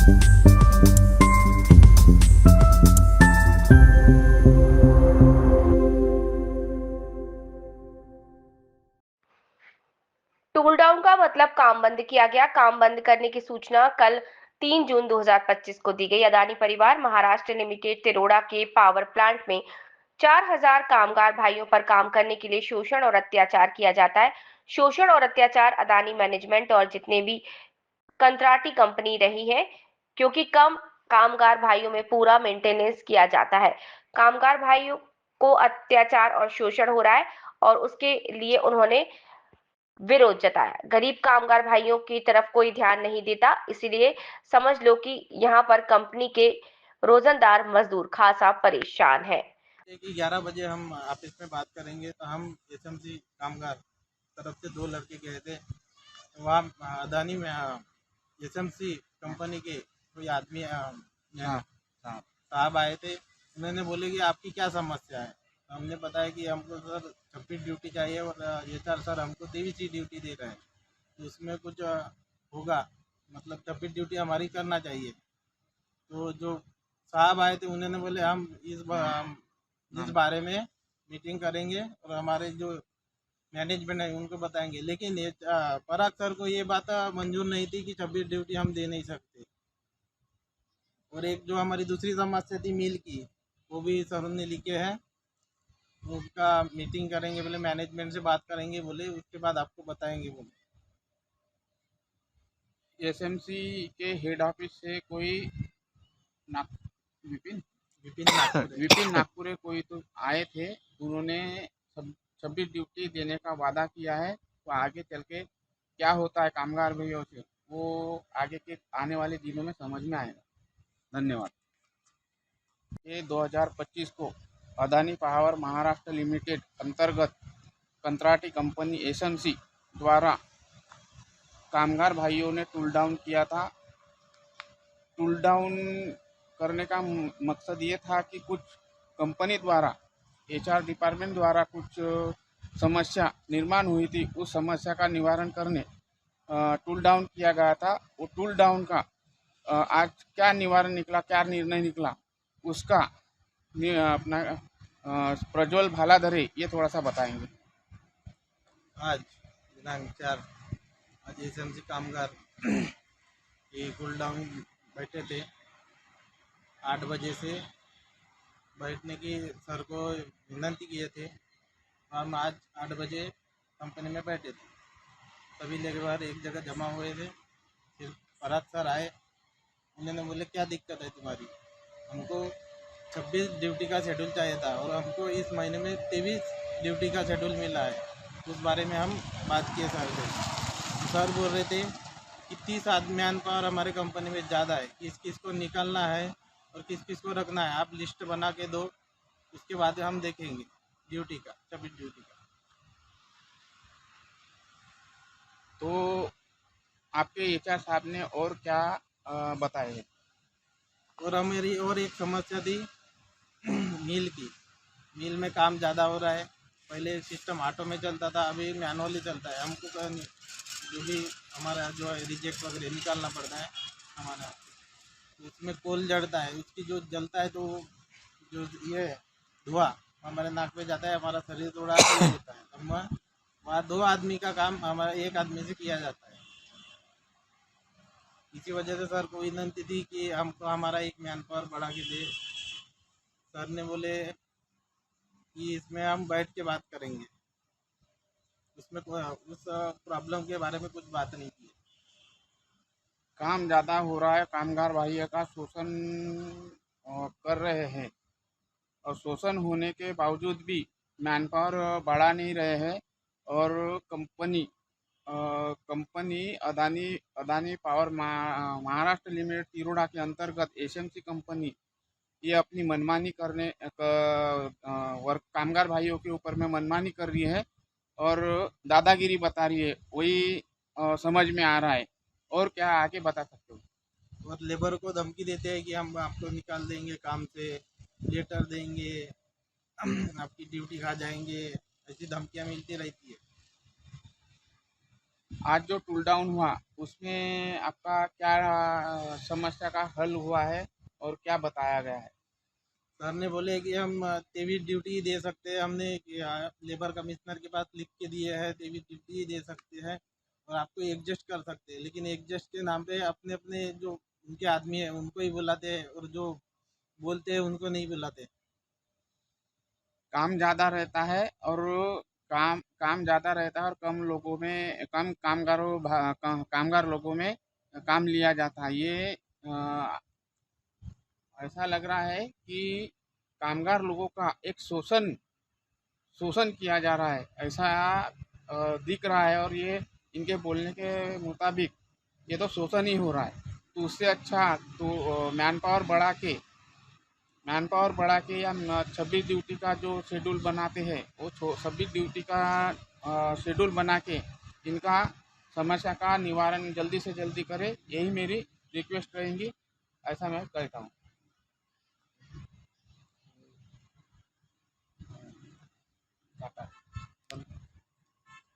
Tool down का मतलब काम बंद किया गया। काम बंद करने की सूचना कल 3 जून 2025 को दी गई। अदानी परिवार महाराष्ट्र लिमिटेड तिरोड़ा के पावर प्लांट में 4000 कामगार भाइयों पर काम करने के लिए शोषण और अत्याचार किया जाता है। शोषण और अत्याचार अदानी मैनेजमेंट और जितने भी कंत्राटी कंपनी रही है, क्योंकि कम कामगार भाइयों में पूरा मेंटेनेंस किया जाता है। कामगार भाइयों को अत्याचार और शोषण हो रहा है और उसके लिए उन्होंने विरोध जताया। गरीब कामगार भाइयों की तरफ कोई ध्यान नहीं देता, इसलिए समझ लो कि यहाँ पर कंपनी के रोजंदार मजदूर खासा परेशान है। कि 11 बजे हम ऑफिस में बात करेंगे, तो हम एसएमसी कामगार तरफ से 2 लड़के गए थे वहाँ अदानी में। एसएमसी कंपनी के कोई आदमी साहब आए थे। उन्होंने बोले कि आपकी क्या समस्या है। तो हमने बताया कि हमको सर 26 ड्यूटी चाहिए और एचआर सर हमको 23 ही ड्यूटी दे रहे हैं, तो उसमें कुछ होगा, मतलब 26 ड्यूटी हमारी करना चाहिए। तो जो साहब आए थे उन्होंने बोले हम इस बारे में मीटिंग करेंगे और हमारे जो मैनेजमेंट है उनको बताएंगे। लेकिन पराग सर को ये बात मंजूर नहीं थी कि 26 ड्यूटी हम दे नहीं सकते। और एक जो हमारी दूसरी समस्या थी मिल की, वो भी सर ने लिखे हैं, उसका मीटिंग करेंगे बोले, मैनेजमेंट से बात करेंगे बोले, उसके बाद आपको बताएंगे बोले। एसएमसी के हेड ऑफिस से कोई विपिन विपिन नागपुरे कोई तो आए थे। उन्होंने 26 ड्यूटी देने का वादा किया है। तो आगे चल के क्या होता है कामगार भैया से, वो आगे के आने वाले दिनों में समझ में आएगा। धन्यवाद। ये 2025 को अदानी पावर महाराष्ट्र लिमिटेड अंतर्गत कंत्राटी कंपनी एसएमसी द्वारा कामगार भाइयों ने टूल डाउन किया था। टूल डाउन करने का मकसद ये था कि कुछ कंपनी द्वारा एचआर डिपार्टमेंट द्वारा कुछ समस्या निर्माण हुई थी, उस समस्या का निवारण करने टूल डाउन किया गया था। वो टूल डाउन का आज क्या निवारण निकला, क्या निर्णय निकला, उसका अपना प्रज्वल भालाधरे ये थोड़ा सा बताएंगे। आज दिनांक 4 आज एसएमसी कामगार ये कूल डाउन बैठे थे। 8 बजे से बैठने की सर को विनंती किए थे। हम आज 8 बजे कंपनी में बैठे थे। सभी लेबर एक जगह जमा हुए थे। फिर पराग सर आए, उन्होंने बोले क्या दिक्कत है तुम्हारी। हमको 26 ड्यूटी का शेड्यूल चाहिए था और हमको इस महीने में 23 ड्यूटी का शेड्यूल मिला है। उस बारे में हम बात किए सर से। सर बोल रहे थे कि 30 मैन पावर हमारे कंपनी में ज़्यादा है, किस किस को निकालना है और किस किस को रखना है, आप लिस्ट बना के दो, उसके बाद हम देखेंगे ड्यूटी का 26 ड्यूटी का। तो आपके एचआर साहब ने और क्या बताए हैं? और हमारी और एक समस्या थी मिल की। मिल में काम ज़्यादा हो रहा है। पहले सिस्टम ऑटो में चलता था, अभी मैनुअली चलता है। हमको जो भी हमारा जो है रिजेक्ट वगैरह निकालना पड़ता है हमारा, उसमें कोल जलता है, उसकी जो जलता है तो जो ये धुआं हमारे नाक पे जाता है, हमारा शरीर थोड़ा होता है। अब वहाँ 2 आदमी का काम हमारा 1 आदमी से किया जाता है। इसी वजह से सर को विनंती थी कि हमको हमारा एक मैन पावर बढ़ा के दे। सर ने बोले कि इसमें हम बैठ के बात करेंगे, उसमें उस प्रॉब्लम के बारे में कुछ बात नहीं की। काम ज़्यादा हो रहा है, कामगार भाइयों का शोषण कर रहे हैं और शोषण होने के बावजूद भी मैन पावर बढ़ा नहीं रहे हैं। और company Adani power Maharashtra limited Tiroda के अंतर्गत एसएमसी कंपनी ये अपनी मनमानी करने वर्क कामगार भाइयों के ऊपर में मनमानी कर रही है और दादागिरी बता रही है, वही समझ में आ रहा है। और क्या आगे बता सकते हो? और लेबर को धमकी देते हैं कि हम आपको निकाल देंगे काम से, लेटर देंगे, आपकी ड्यूटी खा जाएंगे, ऐसी धमकियां मिलती रहती है। आज जो टूल डाउन हुआ उसमें आपका क्या समस्या का हल हुआ है और क्या बताया गया है? सर ने बोले कि हम 23 ड्यूटी दे सकते हैं। हमने लेबर कमिश्नर के पास लिख के दिए हैं, 23 ड्यूटी दे सकते हैं और आपको एडजस्ट कर सकते हैं। लेकिन एडजस्ट के नाम पे अपने अपने जो उनके आदमी हैं उनको ही बुलाते हैं और जो बोलते हैं उनको नहीं बुलाते। काम ज़्यादा रहता है और काम काम ज़्यादा रहता है और कम लोगों में कम कामगार लोगों में काम लिया जाता है। ये ऐसा लग रहा है कि कामगार लोगों का एक शोषण शोषण किया जा रहा है, ऐसा दिख रहा है। और ये इनके बोलने के मुताबिक ये तो शोषण ही हो रहा है। तो उससे अच्छा तो मैन पावर बढ़ा के या 26 ड्यूटी का जो शेड्यूल बनाते हैं वो 26 ड्यूटी का शेड्यूल बना के इनका समस्या का निवारण जल्दी से जल्दी करे, यही मेरी रिक्वेस्ट रहेंगी, ऐसा मैं कहता हूँ।